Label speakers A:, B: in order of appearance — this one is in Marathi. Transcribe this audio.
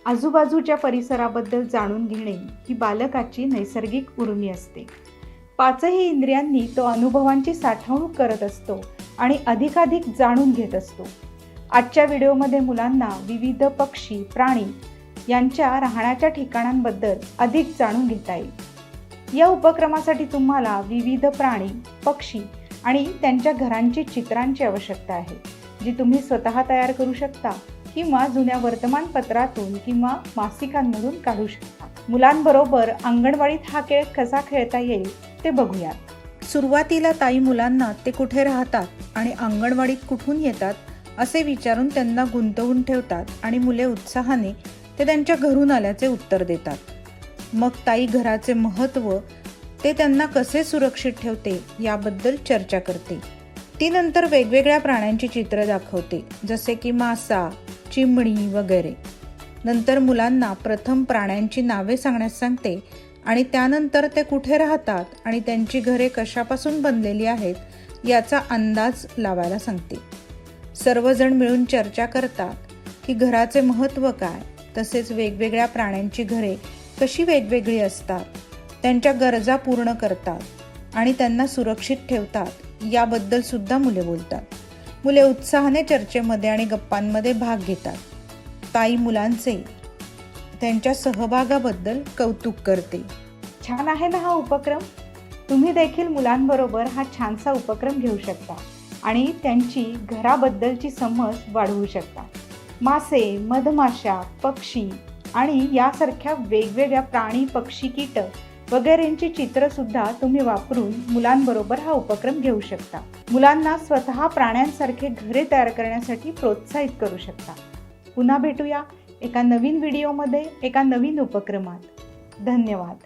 A: आजूबाजूच्या परिसराबद्दल जाणून घेणे ही बालकाची नैसर्गिक उर्मी असते. पाचही इंद्रियांनी तो अनुभवांची साठवणूक करत असतो आणि अधिकाधिक जाणून घेत असतो. आजच्या व्हिडिओमध्ये मुलांना विविध पक्षी, प्राणी यांच्या राहण्याच्या ठिकाणांबद्दल अधिक जाणून घेता येईल. या उपक्रमासाठी तुम्हाला विविध प्राणी, पक्षी आणि त्यांच्या घरांची चित्रांची आवश्यकता आहे, जी तुम्ही स्वतः तयार करू शकता किंवा जुन्या वर्तमानपत्रातून किंवा मासिकांमधून काढू शकता. मुलांबरोबर अंगणवाडीत हा खेळ कसा खेळता येईल ते बघूयात. सुरुवातीला ताई मुलांना ते कुठे राहतात आणि अंगणवाडीत कुठून येतात असे विचारून त्यांना गुंतवून ठेवतात आणि मुले उत्साहाने ते त्यांच्या घरून आल्याचे उत्तर देतात. मग ताई घराचे महत्त्व, ते त्यांना कसे सुरक्षित ठेवते याबद्दल चर्चा करते. ती नंतर वेगवेगळ्या प्राण्यांची चित्र दाखवते, जसे की मासा, चिमणी वगैरे. नंतर मुलांना प्रथम प्राण्यांची नावे सांगण्यास सांगते आणि त्यानंतर ते कुठे राहतात आणि त्यांची घरे कशापासून बनलेली आहेत याचा अंदाज लावायला सांगते. सर्वजण मिळून चर्चा करतात की घराचे महत्त्व काय, तसेच वेगवेगळ्या प्राण्यांची घरे कशी वेगवेगळी असतात, त्यांच्या गरजा पूर्ण करतात आणि त्यांना सुरक्षित ठेवतात याबद्दल सुद्धा मुले बोलतात. मुले उत्साहाने चर्चेमध्ये आणि गप्पांमध्ये भाग घेतात. ताई मुलांचे त्यांच्या सहभागाबद्दल कौतुक करते. छान आहे ना हा उपक्रम? तुम्ही देखील मुलांबरोबर हा छानसा उपक्रम घेऊ शकता आणि त्यांची घराबद्दलची समज वाढवू शकता. मासे, मधमाशा, पक्षी आणि यासारख्या वेगवेगळ्या प्राणी, पक्षी, कीटक वगैरेंची चित्रसुद्धा तुम्ही वापरून मुलांबरोबर हा उपक्रम घेऊ शकता. मुलांना स्वतः प्राण्यांसारखे घरे तयार करण्यासाठी प्रोत्साहित करू शकता. पुन्हा भेटूया एका नवीन व्हिडिओमध्ये, एका नवीन उपक्रमात. धन्यवाद.